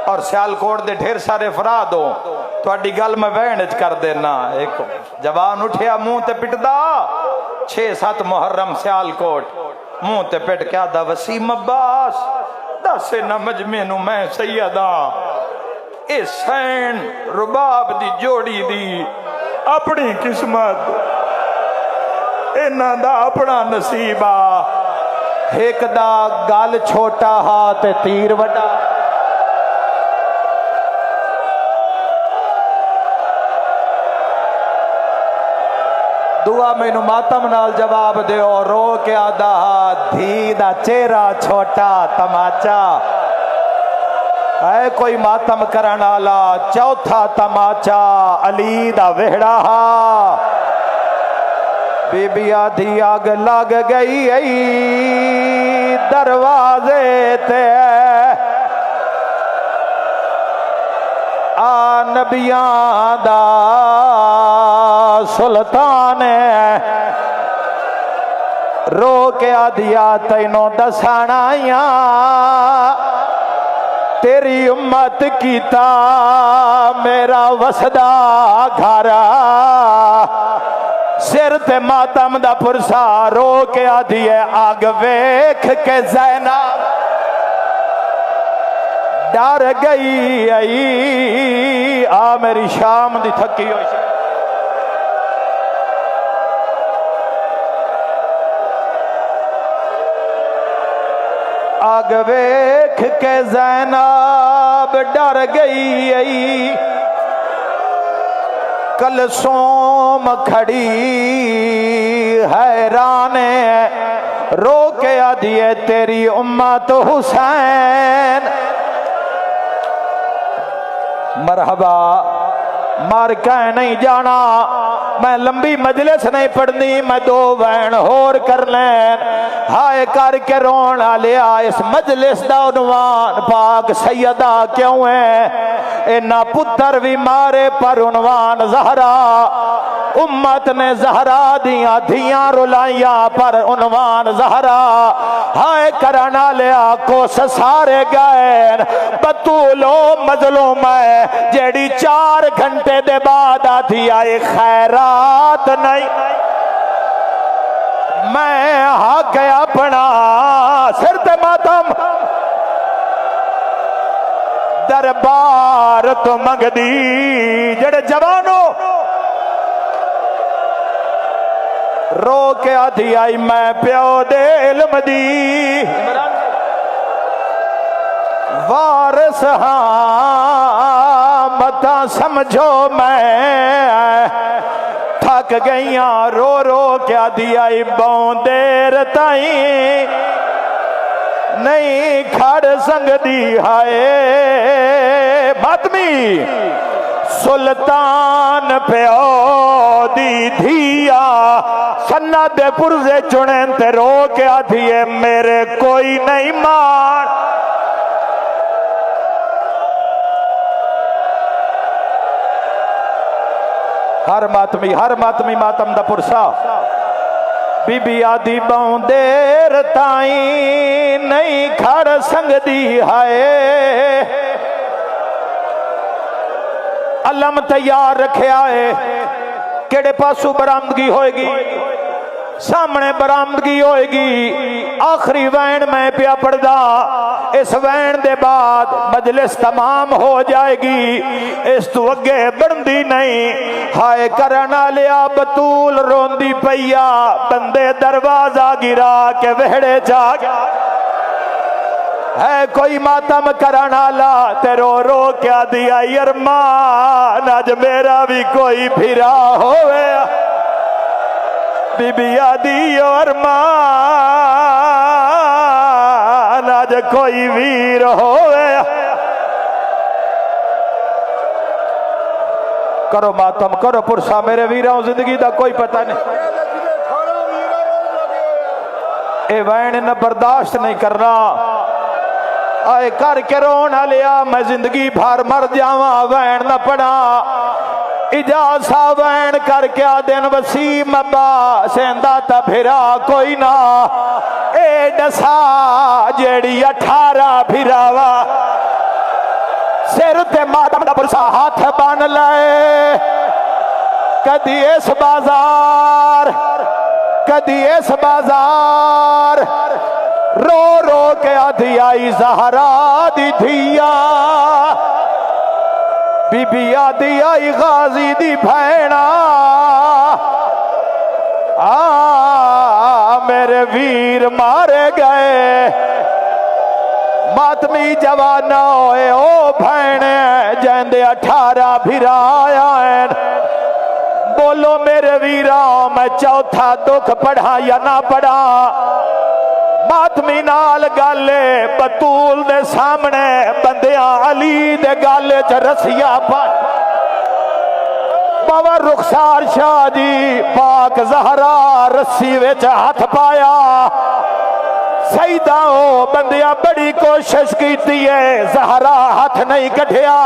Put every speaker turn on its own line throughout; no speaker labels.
और सियालकोट दे ढेर सारे अफराद हो तुहाडी गल मैं वहन च कर देना। एक जवान उठिया मुंह ते पिटदा 6-7 मुहर्रम सियालकोट मुंह ते पिट के आदा वसीम अब्बास दस ना मजमे नू मैं सैयदा ए सैन रुबाब दी जोड़ी दी अपनी किस्मत इन्हां दा अपना नसीबा एक दा गल छोटा हा ते तीर वड्डा। दुआ मैनू मातम नाल जवाब दियो रो के आदा धी दा चेहरा छोटा तमाचा है कोई मातम करन वाला चौथा तमाचा अली दा वेहड़ा हा। बीबी आधी आग लग गई दरवाजे ते आ नबियां दा सुल्तान रो के आदिया तैनों दसाणाया तेरी उम्मत कीता मेरा वसदा घर सिर ते मातम दा पुरसा रो के आदि है आग वेख के ज़ैनब डर गई आई आ मेरी शाम दी थकी हुई आग वेख के ज़ैनब डर गई आई कलसूम खड़ी हैरान रो के आदि है तेरी उम्मत हुसैन मरहबा मर कह नहीं जाना मैं लंबी मजलिस नहीं पढ़नी मैं 2 वैन होर कर लैन हाय करके रोन लिया इस मजलिस दा उन्वान पाक सैयदा क्यों है इन्ना पुत्र भी मारे पर उन्वान ज़हरा उम्मत ने ज़हरा दिया धियां रुलाइया पर उन्वान ज़हरा हाय करना लिया कोस सारे गए बतूलो मजलो मैं जेड़ी 4 घंटे दे बाद आधी आई खैरात नहीं मैं हक अपना सिर ते मातम दरबार तो मंगदी जड़े जवानों रो के आधी आई मैं प्यो दे इल्म दी वारिस हाँ मता समझो मैं थक गईया रो रो के आधी आई बहु देर ताई नहीं खड़ संगदी हाय मातमी सुल्तान प्यो दी धिया सन्ना दे पुरजे चुने ते रो के आधी है मेरे कोई नहीं मान हर मातमी मातम दा पुरसा बीबी आदि बहु देर ताई नहीं खड़ संगदी हाय अलम तैयार रखया है केड़े पासू बरामदगी होएगी सामने बरामदगी होएगी आखिरी वैन मैं पिया पढ़दा इस वैन दे बाद मजलिस तमाम हो जाएगी इस तो अगे बनती नहीं हाय करना लिया बतूल रोंदी पैया बंदे दरवाजा गिरा के वेहड़े जा है कोई मातम करना ला ते रो रो क्या दिया अरमान अज मेरा भी कोई फिरा होवे बीबी आदि अरमान अज कोई वीर होवे करो मातम करो पुरसा मेरे वीरों जिंदगी का कोई पता नहीं ए वैन न बर्दाश्त नहीं करना आए करके रोना लिया मैं जिंदगी भर मर जावा वैन न पड़ा इजासा वैन करके आ दिन वसीम अब्बास सेंदा ता फिरा कोई ना ए डसा जेड़ी 18 फिरावा सिर ते मातम दा पुरसा हाथ बन ले। कदी इस बाजार कदी इस बाजार रो रो के आधी आई ज़हरा दी धिया बीबी आधी आई गाजी दी भैना मेरे वीर मारे गए मातमी जवान होए ओ भैने जैंदे 18 फिराया बोलो मेरे वीरा मैं चौथा दुख पढ़ा या ना पढ़ा मातमी नाल गाले बतूल दे सामने बंदियां अली दे गाले च रसिया बाबा रुखसार शाह जी पाक ज़हरा रस्सी विच हाथ पाया सईदा हो बंदिया बड़ी कोशिश की ज़हरा हाथ नहीं कढ़िया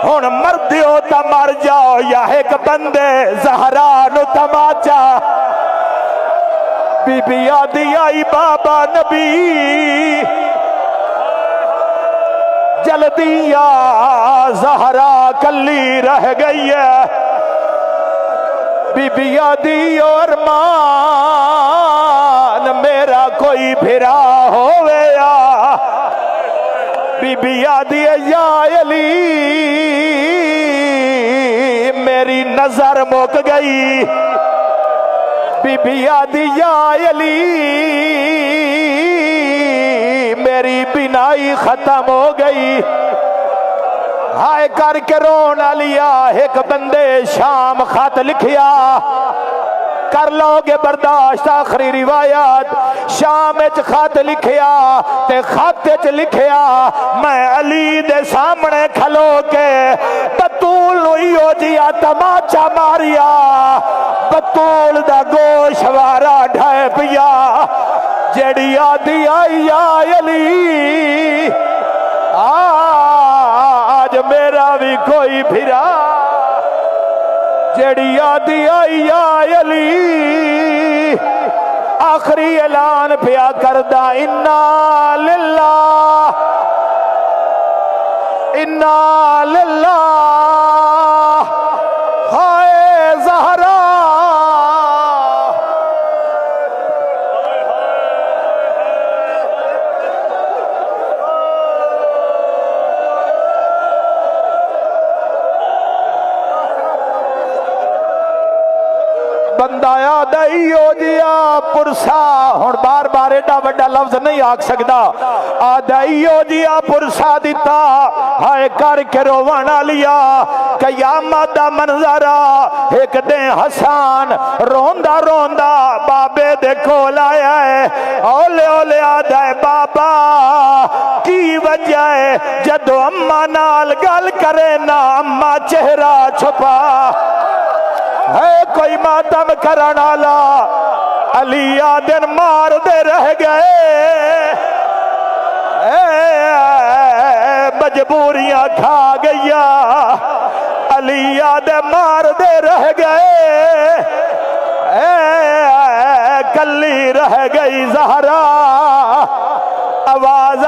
हुण मर दियो ता मर जाओ या एक बंदे ज़हरा नु तमाचा बीबी आदि आई बाबा नबी जल्दी आ ज़हरा कली रह गई है बीबी आदि और मान मेरा कोई फिरा होवे या बीबी आदि या अली मेरी नजर मुक गई बीबी आदि या अली मेरी बिनाई खत्म हो गई हाय करके रोना लिया एक बंदे शाम खत लिखिया कर लोगे बर्दाश्त आखिरी रिवायत शाम खत लिखिया ते खत च लिखिया मैं अली दे सामने खलो के बतूल हो जिया तमाचा मारिया बतूल दा गोशवारा ढाए पिया जड़ी आदि आई अली आज मेरा भी कोई फिरा जड़ी आदि आई अली आखिरी ऐलान पिया करदा इन्ना लिल्लाह हाय ज़हरा बंदाया दईओ जिया पुरसा हुण बार बार एडा वड्डा लफ्ज नहीं आख सकदा आदईओ जिया पुरसा दिता हाय करके रोवण लिया कयामत दा मंजरा एक दे हसन रोंदा रोंदा बाबे दे कोल आया है ओले ओले आदा है बाबा की वजह है जदों अम्मा नाल गल करे ना अम्मा चेहरा छुपा है कोई मातम करन वाला अली आदन मार दे रह गए मजबूरियां खा गया अली आदन मार दे रह गए कली रह गई ज़हरा आवाज़